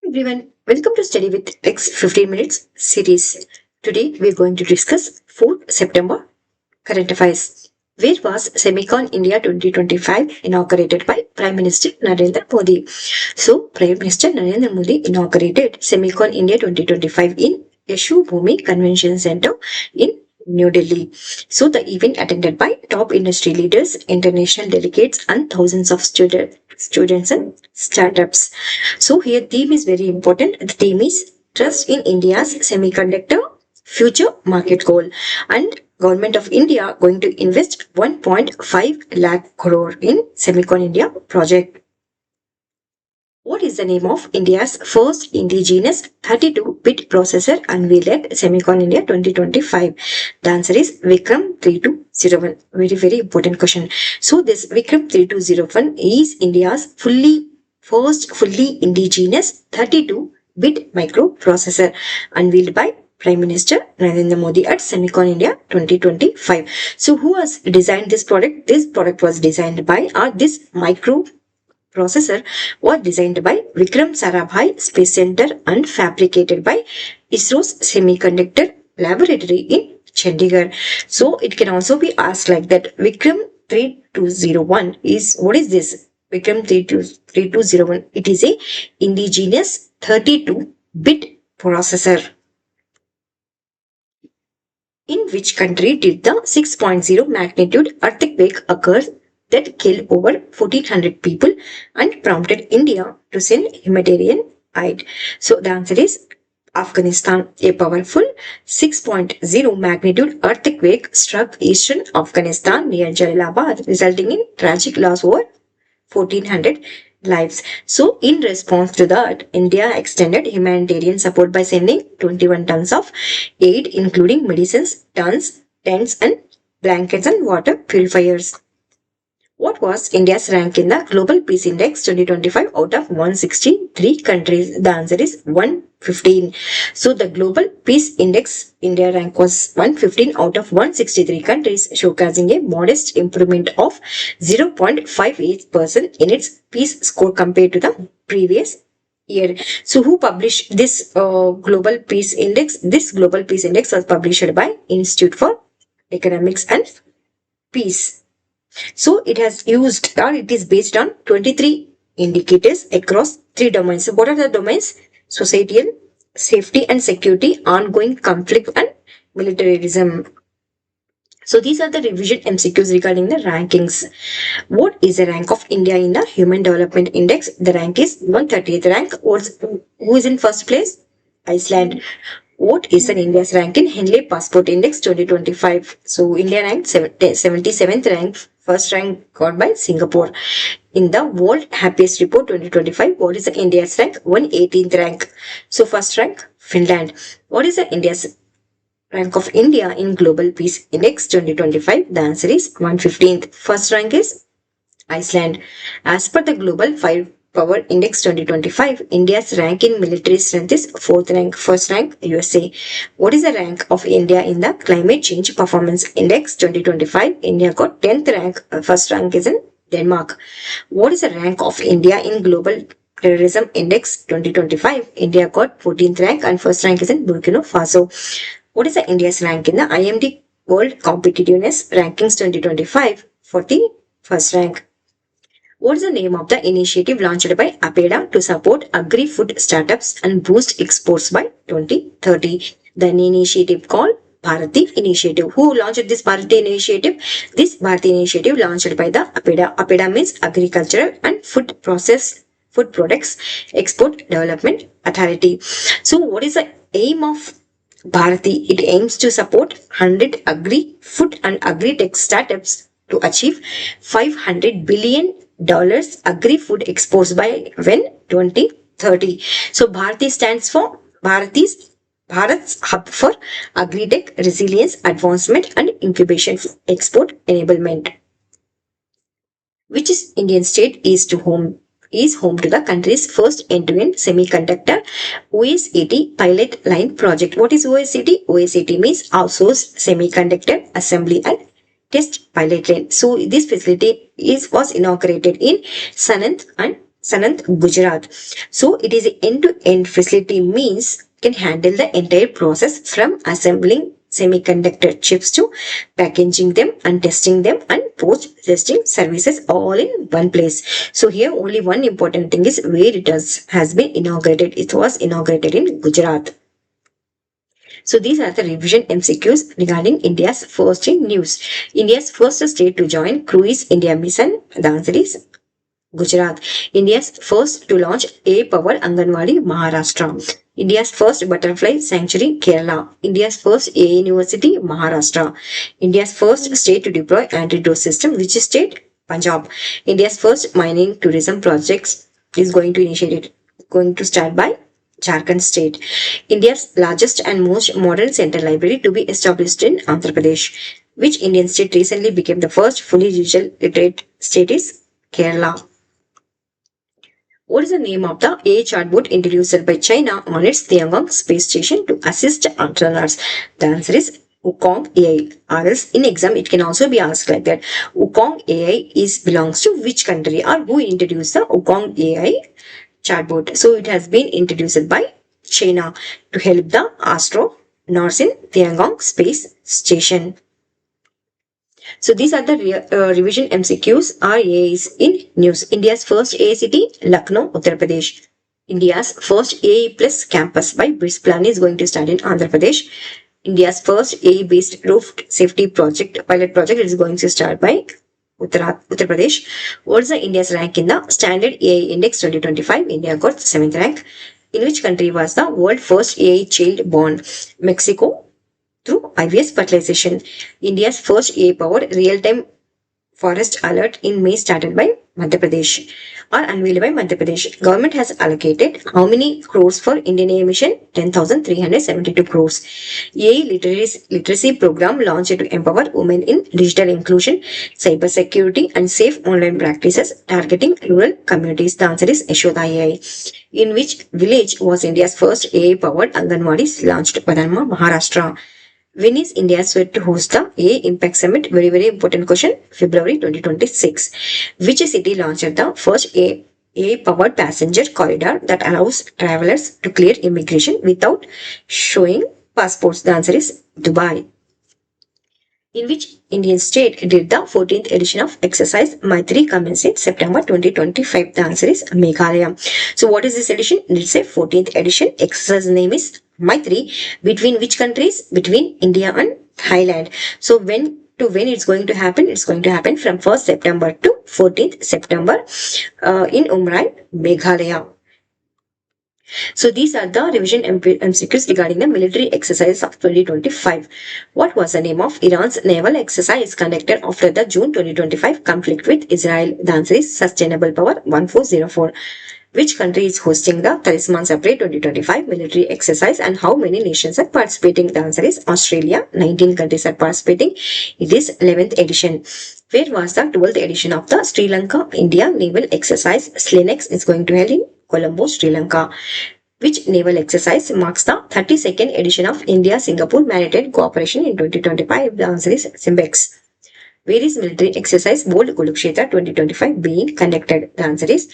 Everyone, welcome to Study with X 15 Minutes series. Today we are going to discuss 4th September current affairs. Where was Semicon India 2025 inaugurated by Prime Minister Narendra Modi? So, Prime Minister Narendra Modi inaugurated Semicon India 2025 in Yashu Bhumi Convention Center in New Delhi. So, the event attended by top industry leaders, international delegates, and thousands of students and startups. So, here theme is very important. The theme is Trust in India's Semiconductor Future Market Goal, and Government of India going to invest 1.5 lakh crore in Semicon India project. What is the name of India's first indigenous 32-bit processor unveiled at Semicon India 2025? The answer is Vikram 3201. Very important question. So this Vikram 3201 is India's first fully indigenous 32-bit microprocessor unveiled by Prime Minister Narendra Modi at Semicon India 2025. So who has designed this product? This product was designed by, this microprocessor was designed by Vikram Sarabhai Space Center and fabricated by ISRO's Semiconductor Laboratory in Chandigarh. So it can also be asked like that. Vikram 3201 is, what is this? Vikram 3201. It is a indigenous 32-bit processor. In which country did the 6.0 magnitude earthquake occur that killed over 1400 people and prompted India to send humanitarian aid? So the answer is Afghanistan. A powerful 6.0 magnitude earthquake struck eastern Afghanistan near Jalalabad, resulting in tragic loss over 1400 lives. So, in response to that, India extended humanitarian support by sending 21 tons of aid, including medicines, tents, and blankets and water purifiers. What was India's rank in the Global Peace Index 2025 out of 163 countries? The answer is 115. So the Global Peace Index India rank was 115 out of 163 countries, showcasing a modest improvement of 0.58% in its peace score compared to the previous year. So who published this Global Peace Index? This Global Peace Index was published by Institute for Economics and Peace. So it has used, or it is based on 23 indicators across 3 domains. So what are the domains? Societal, safety and security, ongoing conflict, and militarism. So these are the revision MCQs regarding the rankings. What is the rank of India in the Human Development Index? The rank is 130th rank. Who is in first place? Iceland. What is an India's rank in Henley Passport Index 2025? So India ranked 77th rank. First rank got by Singapore. In the World Happiest Report 2025, what is the India's rank? 118th rank. So first rank, Finland. What is the India's rank of India in Global Peace Index 2025? The answer is 115th. First rank is Iceland. As per the Global Power Index 2025, India's rank in military strength is 4th rank. First rank, USA. What is the rank of India in the Climate Change Performance Index 2025? India got 10th rank. First rank is in Denmark. What is the rank of India in Global Terrorism Index 2025? India got 14th rank and first rank is in Burkina Faso. What is the India's rank in the IMD World Competitiveness Rankings 2025? 41st rank. What is the name of the initiative launched by APEDA to support agri-food startups and boost exports by 2030? The initiative called Bharati Initiative. Who launched this Bharati Initiative? This Bharati Initiative launched by the APEDA. APEDA means Agricultural and Food Products Export Development Authority. So what is the aim of Bharati? It aims to support 100 agri-food and agri-tech startups to achieve $500 billion agri-food exports by when 2030. So Bharati stands for Bharat's Hub for Agri-Tech Resilience, Advancement and Incubation Export Enablement. Which is Indian state is home to the country's first end-to-end semiconductor OSAT pilot line project. What is OSAT? OSAT means outsourced semiconductor assembly and test pilot line. So this facility was inaugurated in Sanand and Sanand, Gujarat. So it is an end-to-end facility, means can handle the entire process from assembling semiconductor chips to packaging them and testing them and post-testing services all in one place. So here only one important thing is where it has been inaugurated. It was inaugurated in Gujarat. So these are the revision MCQs regarding India's first in news. India's first state to join Cruise India mission. The answer is Gujarat. India's first to launch AI-powered Anganwadi, Maharashtra. India's first butterfly sanctuary, Kerala. India's first AI university, Maharashtra. India's first state to deploy anti-drone system, which state? Punjab. India's first mining tourism projects is going to start by Jharkhand state. India's largest and most modern central library to be established in Andhra Pradesh. Which Indian state recently became the first fully digital literate state is Kerala. What is the name of the AI chatbot introduced by China on its Tiangong space station to assist astronauts? The answer is Wukong AI. Or else in exam it can also be asked like that. Wukong AI belongs to which country, or who introduced the Wukong AI chatbot? So it has been introduced by China to help the astronauts in Tiangong space station. So these are the revision MCQs or AIs in news. India's first AI city, Lucknow, Uttar Pradesh. India's first AI plus campus by BRICS plan is going to start in Andhra Pradesh. India's first AI-based roof safety pilot project is going to start by Uttar Pradesh. What is the India's rank in the Standard AI Index 2025? India got 7th rank. In which country was the world first AI child born? Mexico, through IVS fertilization. India's first AI-powered real-time forest alert in May started by Madhya Pradesh or unveiled by Madhya Pradesh. Government has allocated how many crores for Indian AI mission? 10,372 crores. AI literacy program launched to empower women in digital inclusion, cyber security and safe online practices targeting rural communities. The answer is Yashoda AI. In which village was India's first AI-powered Anganwadi launched? Padanma, Maharashtra. When is India set to host the AI Impact Summit? Very, very important question. February 2026. Which city launched the first AI-powered passenger corridor that allows travelers to clear immigration without showing passports? The answer is Dubai. In which Indian state did the 14th edition of exercise Maitri commence in September 2025? The answer is Meghalaya. So what is this edition? It's a 14th edition. Exercise name is Maitri. Between which countries? Between India and Thailand. So when it's going to happen? It's going to happen from 1st September to 14th September in Umrang, Meghalaya. So these are the revision MCQs regarding the military exercise of 2025. What was the name of Iran's naval exercise conducted after the June 2025 conflict with Israel? The answer is Sustainable Power 1404. Which country is hosting the Talisman Sapre 2025 military exercise and how many nations are participating? The answer is Australia. 19 countries are participating. It is 11th edition. Where was the 12th edition of the Sri Lanka India naval exercise? SLINEX is going to held in Colombo, Sri Lanka. Which naval exercise marks the 32nd edition of India-Singapore Maritime Cooperation in 2025? The answer is SIMBEX. Where is military exercise Bold Kurukshetra 2025 being conducted? The answer is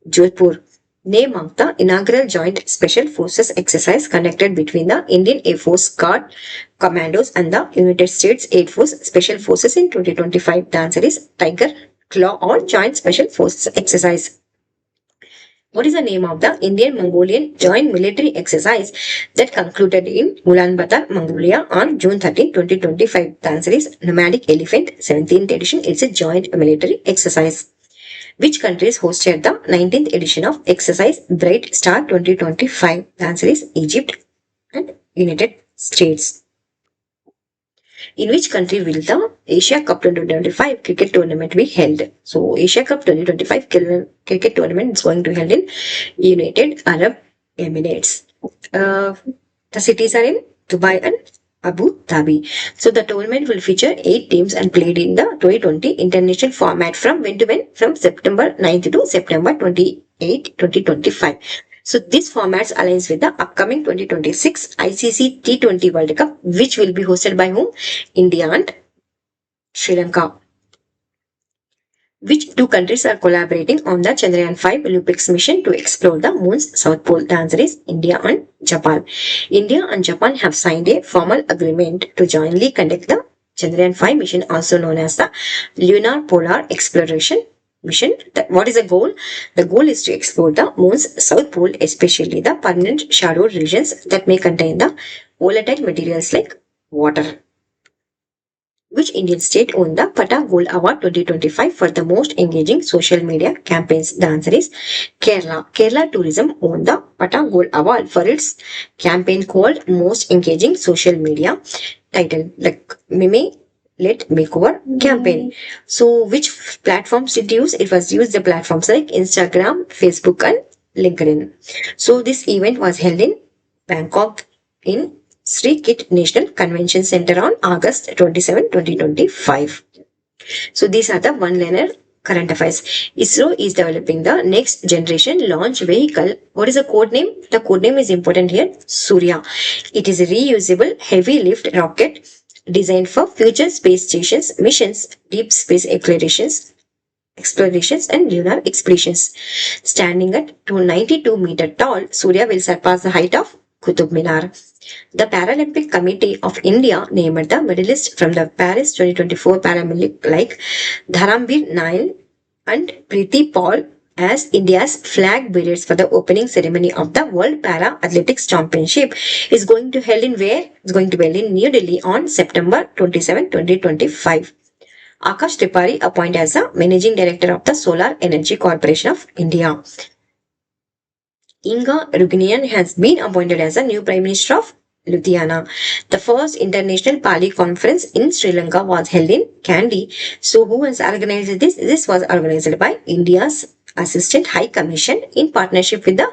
Jodhpur. Name of the inaugural Joint Special Forces exercise conducted between the Indian Air Force Guard Commandos and the United States Air Force Special Forces in 2025. The answer is Tiger Claw or Joint Special Forces exercise. What is the name of the Indian-Mongolian joint military exercise that concluded in Ulaanbaatar, Mongolia on June 13, 2025? The answer is Nomadic Elephant, 17th edition. It's a joint military exercise. Which countries hosted the 19th edition of exercise Bright Star 2025? The answer is Egypt and United States. In which country will the Asia Cup 2025 cricket tournament be held? So Asia Cup 2025 cricket tournament is going to be held in United Arab Emirates. The cities are in Dubai and Abu Dhabi. So the tournament will feature 8 teams and played in the 2020 international format from when to when? From September 9th to September 28, 2025. So this format aligns with the upcoming 2026 ICC T20 World Cup, which will be hosted by whom? India and Sri Lanka. Which two countries are collaborating on the Chandrayaan-5 Olympics mission to explore the moon's south pole? The answer is India and Japan. India and Japan have signed a formal agreement to jointly conduct the Chandrayaan-5 mission, also known as the Lunar Polar Exploration Mission. What is the goal? The goal is to explore the moon's south pole, especially the permanent shadow regions that may contain the volatile materials like water. Which Indian state won the Pata Gold Award 2025 for the most engaging social media campaigns? The answer is Kerala. Kerala Tourism won the Pata Gold Award for its campaign called Most Engaging Social Media, title like Mime Let Makeover campaign. So which platforms did it use? It was used the platforms like Instagram, Facebook and LinkedIn. So this event was held in Bangkok in Sri Kit National Convention Center on August 27, 2025. So these are the one-liner current affairs. ISRO is developing the next generation launch vehicle. What is the code name? The code name is important here. Surya. It is a reusable heavy lift rocket designed for future space stations, missions, deep space explorations and lunar expeditions. Standing at 292-meter tall, Surya will surpass the height of Qutub Minar. The Paralympic Committee of India named the medalists from the Paris 2024 Paralympic like Dharamveer Nail and Preeti Paul as India's flag bearers for the opening ceremony of the World Para Athletics Championship is going to held in where? It's going to be held in New Delhi on September 27, 2025. Akash Tripathi appointed as the Managing Director of the Solar Energy Corporation of India. Inga Ruginian has been appointed as the new Prime Minister of Lithuania. The first international Pali conference in Sri Lanka was held in Kandy. So who has organized this? This was organized by India's Assistant High Commission in partnership with the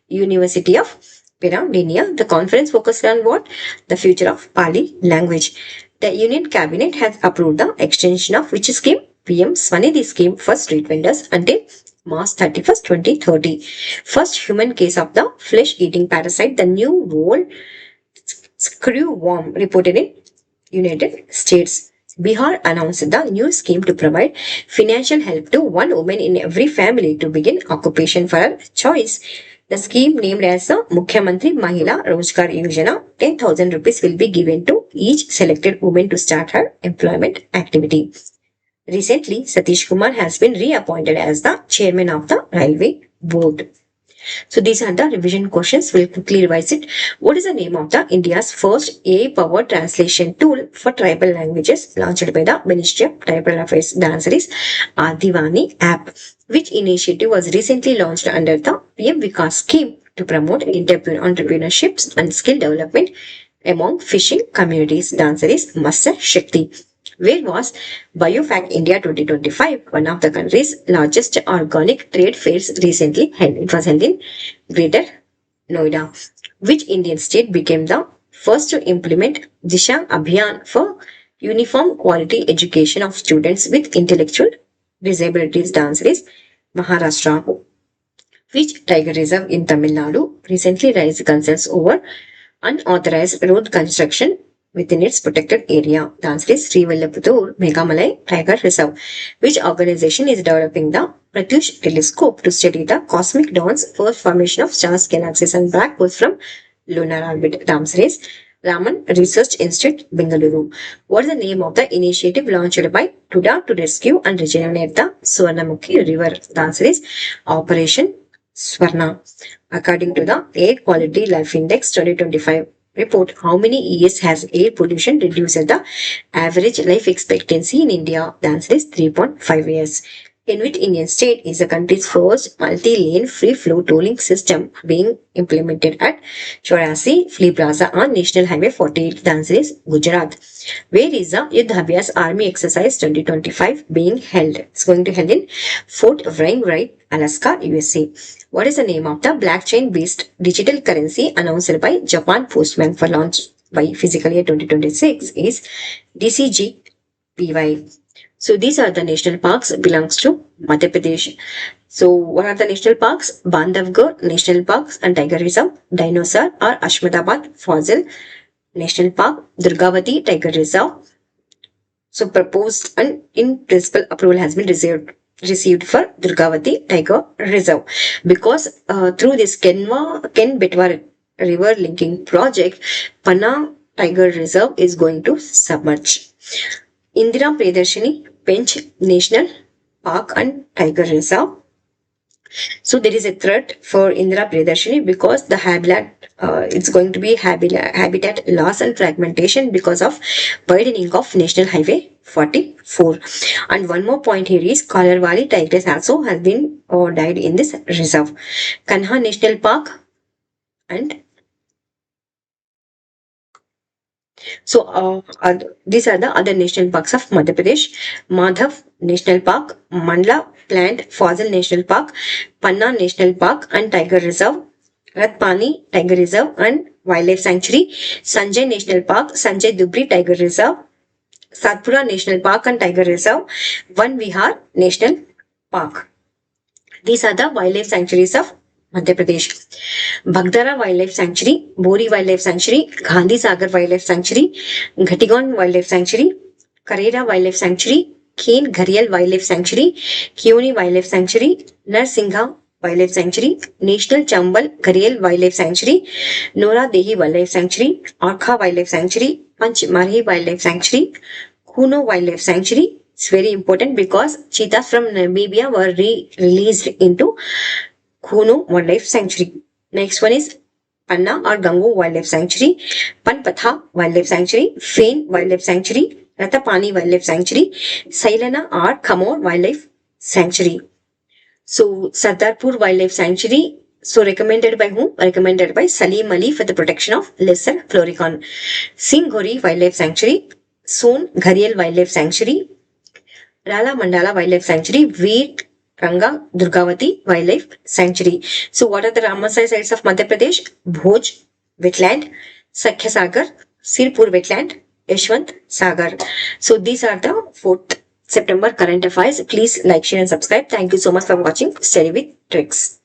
University of Peradeniya. The conference focused on what? The future of Pali language. The Union Cabinet has approved the extension of which scheme? PM Swanidhi scheme for street vendors until March 31st, 2030. First human case of the flesh-eating parasite, the new whole screwworm, reported in United States. Bihar announced the new scheme to provide financial help to one woman in every family to begin occupation for her choice. The scheme, named as the Mukhyamantri Mahila Rozgar Yojana, 10,000 rupees will be given to each selected woman to start her employment activity. Recently, Satish Kumar has been reappointed as the chairman of the Railway Board. So these are the revision questions. We'll quickly revise it. What is the name of the India's first AI-powered translation tool for tribal languages launched by the Ministry of Tribal Affairs? The answer is Adivani app. Which initiative was recently launched under the PM Vikas scheme to promote entrepreneurship and skill development among fishing communities? The answer is Matsya Shakti. Where was BioFact India 2025, one of the country's largest organic trade fairs recently held? It was held in Greater Noida. Which Indian state became the first to implement Disha Abhiyan for uniform quality education of students with intellectual disabilities? The answer is Maharashtra. Which tiger reserve in Tamil Nadu recently raised concerns over unauthorized road construction within its protected area? The answer is Srivillaputtur Meghamalai Tiger Reserve. Which organization is developing the Pratyush telescope to study the cosmic dawn's first formation of stars, galaxies and black holes from lunar orbit? The answer is Raman Research Institute, Bengaluru. What is the name of the initiative launched by TUDA to rescue and regenerate the Swarnamukhi River? The answer is Operation Swarna. According to the Air Quality Life Index 2025 report, how many years has air pollution reduced the average life expectancy in India? The answer is 3.5 years. In which Indian state is the country's first multi-lane free-flow tolling system being implemented at Chaurasi Flea Plaza on National Highway 48? The answer is Gujarat. Where is the Yuddh Abhyas Army Exercise 2025 being held? It's going to held in Fort Wainwright, Alaska, USA. What is the name of the blockchain-based digital currency announced by Japan Post Bank for launch by fiscal year 2026 is DCGPY. So these are the national parks belongs to Madhya Pradesh. So what are the national parks? Bandhavgarh National Parks and Tiger Reserve, Dinosaur or Ashmetabad Fossil National Park, Durgavati Tiger Reserve. So proposed and in principle approval has been received received for Durgavati Tiger Reserve, because through this Ken Betwa river linking project, Panna Tiger Reserve is going to submerge. Indira Priyadarshini Pench National Park and Tiger Reserve. So there is a threat for Indira Priyadarshini because the habitat, it's going to be habitat loss and fragmentation because of widening of National Highway 44. And one more point here is Kalarwali tigress also has been died in this reserve. Kanha National Park and so these are the other national parks of Madhya Pradesh. Madhav National Park, Mandla Plant Fossil National Park, Panna National Park and Tiger Reserve, Ratpani Tiger Reserve and Wildlife Sanctuary, Sanjay National Park, Sanjay Dubri Tiger Reserve, Satpura National Park and Tiger Reserve, Van Vihar National Park. These are the wildlife sanctuaries of Madhya Pradesh. Bagdara Wildlife Sanctuary, Bori Wildlife Sanctuary, Gandhi Sagar Wildlife Sanctuary, Ghatigon Wildlife Sanctuary, Karera Wildlife Sanctuary, Khen Gharial Wildlife Sanctuary, Kioni Wildlife Sanctuary, Narsingha Wildlife Sanctuary, National Chambal Gharial Wildlife Sanctuary, Nora Dehi Wildlife Sanctuary, Orkha Wildlife Sanctuary, Panch Marhi Wildlife Sanctuary, Kuno Wildlife Sanctuary. It's very important because cheetahs from Namibia were released into Kuno Wildlife Sanctuary. Next one is Panna or Gangu Wildlife Sanctuary, Panpatha Wildlife Sanctuary, Fane Wildlife Sanctuary, Ratapani Wildlife Sanctuary, Sailana or Kamor Wildlife Sanctuary. So Sardarpur Wildlife Sanctuary. So recommended by whom? Recommended by Salim Ali for the protection of lesser floricon. Singhori Wildlife Sanctuary, Son Gharial Wildlife Sanctuary, Rala Mandala Wildlife Sanctuary, Veer Ranga Durgavati Wildlife Sanctuary. So what are the Ramasai sites of Madhya Pradesh? Bhoj Wetland, Sakhya Sagar, Sirpur Wetland, Yashwant Sagar. So these are the 4th September current affairs. Please like, share and subscribe. Thank you so much for watching Study with Tricks.